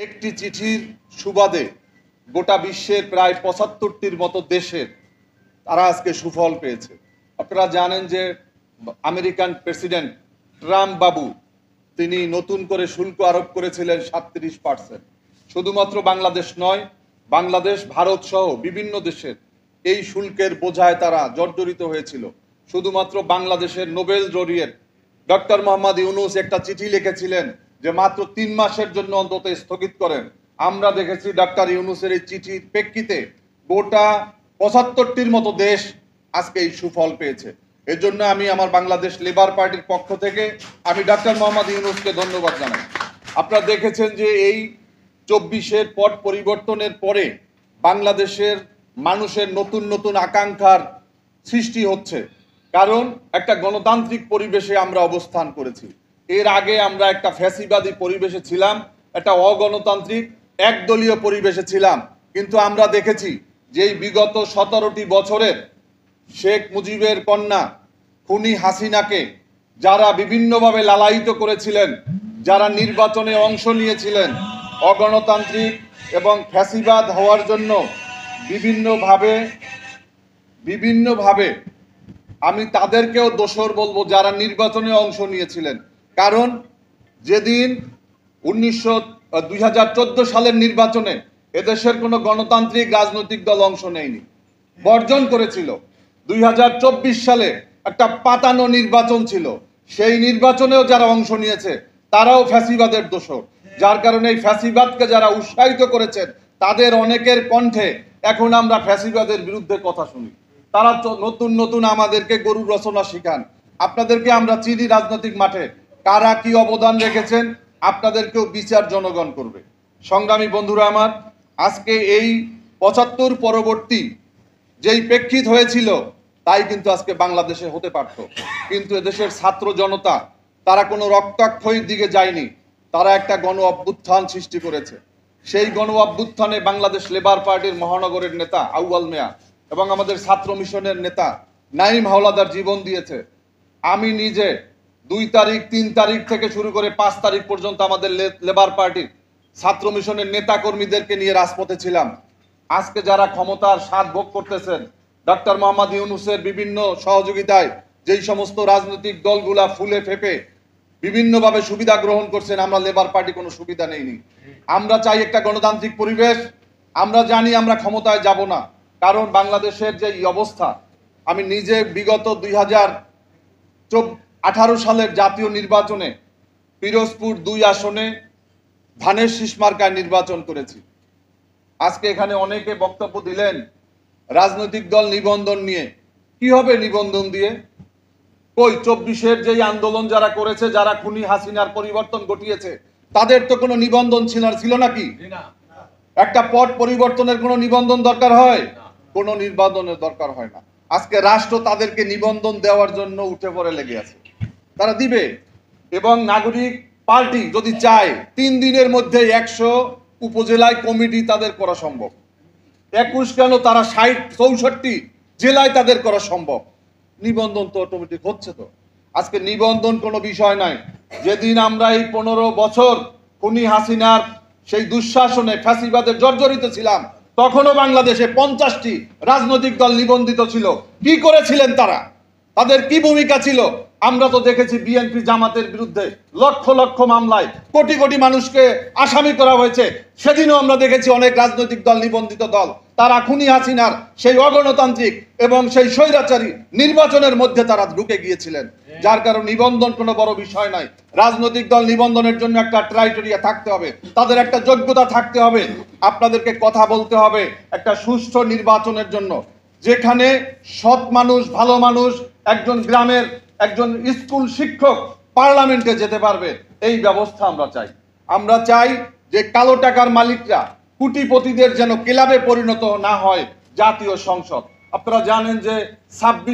একটি চিঠির সুবাদে গোটা বিশ্বের প্রায় ৭৫টির মতো দেশের তারা আজকে সুফল পেয়েছে। আপনারা জানেন যে আমেরিকান প্রেসিডেন্ট ট্রাম্প বাবু তিনি নতুন করে শুল্ক আরোপ করেছিলেন ৩৭%। শুধুমাত্র বাংলাদেশ নয়, বাংলাদেশ, ভারত সহ বিভিন্ন দেশের এই শুল্কের বোঝায় তারা জর্জরিত হয়েছিল। শুধুমাত্র বাংলাদেশের Nobel laureate doctor Mohammad Yunus একটা চিঠি লিখেছিলেন যে মাত্র ৩ মাসের জন্য অন্তত স্থগিত করেন। আমরা দেখেছি ডক্টর ইউনূসের এই চিঠির প্রেক্ষিতে গোটা ৭৫টির মতো দেশ আজকে এই সুফল পেয়েছে। এর জন্য আমি আমার বাংলাদেশ লেবার পার্টির পক্ষ থেকে আমি ডক্টর মোহাম্মদ ইউনূসকে ধন্যবাদ জানাই। আপনারা দেখেছেন যে এই ২৪-এর পট পরিবর্তনের পরে বাংলাদেশের মানুষের নতুন নতুন আকাঙ্ক্ষার সৃষ্টি হচ্ছে, কারণ একটা গণতান্ত্রিক পরিবেশে আমরা অবস্থান করেছি। এর আগে আমরা একটা ফ্যাসিবাদী পরিবেশে ছিলাম, একটা অগণতান্ত্রিক একদলীয় পরিবেশে ছিলাম। কিন্তু আমরা দেখেছি যে এই বিগত ১৭টি বছরের শেখ মুজিবের কন্যা খুনি হাসিনাকে যারা বিভিন্নভাবে লালায়িত করেছিলেন, যারা নির্বাচনে অংশ নিয়েছিলেন, অগণতান্ত্রিক এবং ফ্যাসিবাদ হওয়ার জন্য বিভিন্নভাবে আমি তাদেরকেও দোষর বলবো যারা নির্বাচনে অংশ নিয়েছিলেন। কারণ যেদিন ২০১৪ সালের নির্বাচনে এদেশের কোনো গণতান্ত্রিক রাজনৈতিক দল অংশ নেয়নি, বর্জন করেছিল। ২০২৪ সালে একটা পাতানো নির্বাচন ছিল, সেই নির্বাচনেও যারা অংশ নিয়েছে তারাও ফ্যাসিবাদের দোষর। যার কারণে এই ফ্যাসিবাদকে যারা উৎসাহিত করেছেন তাদের অনেকের কণ্ঠে এখন আমরা ফ্যাসিবাদের বিরুদ্ধে কথা শুনি। তারা নতুন নতুন আমাদেরকে গরু রচনা শিখান। আপনাদেরকে আমরা চিনি রাজনৈতিক মাঠে কারা কি অবদান রেখেছেন, আপনাদেরকেও বিচার জনগণ করবে। সংগ্রামী বন্ধুরা আমার, আজকে এই ৭৫ পরবর্তী যেই প্রেক্ষিত হয়েছিল তাই কিন্তু আজকে বাংলাদেশে হতে পারত, কিন্তু এদেশের ছাত্র জনতা তারা কোনো রক্তাক্ষয়ীর দিকে যায়নি, তারা একটা গণ অভ্যুত্থান সৃষ্টি করেছে। সেই গণ অভ্যুত্থানে বাংলাদেশ লেবার পার্টির মহানগরের নেতা আউয়াল মিয়া এবং আমাদের ছাত্র মিশনের নেতা নাঈম হাওলাদার জীবন দিয়েছে। আমি নিজে ২ তারিখ ৩ তারিখ থেকে শুরু করে ৫ তারিখ পর্যন্ত আমাদের লেবার পার্টির ছাত্র মিশনের নেতা কর্মীদেরকে নিয়ে রাজপথে ছিলাম। আজকে যারা ক্ষমতার স্বাদ ভোগ করতেছেন, ডক্টর মোহাম্মদ ইউনূসের বিভিন্ন সহযোগিতায় যেই সমস্ত রাজনৈতিক দলগুলা ফুলে ফেপে বিভিন্নভাবে সুবিধা গ্রহণ করছেন, আমরা লেবার পার্টি কোনো সুবিধা নেইনি। আমরা চাই একটা গণতান্ত্রিক পরিবেশ। আমরা জানি আমরা ক্ষমতায় যাব না, কারণ বাংলাদেশের যে অবস্থা, আমি নিজে বিগত ২০১৮ সালের জাতীয় নির্বাচনে পিরোজপুর ২ আসনে ধানের শীষ মার্কায় নির্বাচন করেছি। আজকে এখানে অনেকে বক্তব্য দিলেন রাজনৈতিক দল নিবন্ধন নিয়ে। কি হবে নিবন্ধন দিয়ে? কই ২৪-এর যেই আন্দোলন যারা করেছে, যারা খুনি হাসিনার পরিবর্তন ঘটিয়েছে, তাদের তো কোনো নিবন্ধন ছিল নাকি? একটা পট পরিবর্তনের কোনো নিবন্ধন দরকার হয়? কোনো নিবন্ধনের দরকার হয় না। আজকে রাষ্ট্র তাদেরকে নিবন্ধন দেওয়ার জন্য উঠে পড়ে লেগে আছে, তারা দিবে। এবং নাগরিক পার্টি যদি চায় ৩ দিনের মধ্যে ১০০ উপজেলায় কমিটি তাদের করা সম্ভব। ২১ কেন, তারা ৬০-৬৪ জেলায় তাদের করা সম্ভব। নিবন্ধন তো অটোমেটিক হচ্ছে। তো আজকে নিবন্ধন কোনো বিষয় নাই। যেদিন আমরা এই ১৫ বছর খুনি হাসিনার সেই দুঃশাসনে ফ্যাসিবাদে জর্জরিত ছিলাম, তখনও বাংলাদেশে ৫০টি রাজনৈতিক দল নিবন্ধিত ছিল। কি করেছিলেন তারা? তাদের কি ভূমিকা ছিল? আমরা তো দেখেছি বিএনপি জামাতের বিরুদ্ধে লক্ষ লক্ষ মামলায় কোটি কোটি মানুষকে আসামি করা হয়েছে। সেদিনও আমরা দেখেছি অনেক রাজনৈতিক দল, নিবন্ধিত দল, তারা খুনি হাসিনার সেই অগণতান্ত্রিক এবং সেই স্বৈরাচারী নির্বাচনের মধ্যে তারা ঢুকে গিয়েছিলেন। যার কারণে নিবন্ধন কোনো বড় বিষয় নয়। রাজনৈতিক দল নিবন্ধনের জন্য একটা ক্রাইটেরিয়া থাকতে হবে, তাদের একটা যোগ্যতা থাকতে হবে। আপনাদেরকে কথা বলতে হবে একটা সুষ্ঠু নির্বাচনের জন্য, যেখানে সৎ মানুষ, ভালো মানুষ, একজন গ্রামের একজন স্কুল শিক্ষক পার্লামেন্টে যেতে পারবে, এই ব্যবস্থা আমরা চাই। আমরা চাই যে কালো টাকার মালিকরা, কোটিপতিদের যেন ক্লাবে পরিণত না হয় জাতীয় সংসদ। আপনারা জানেন যে ২৬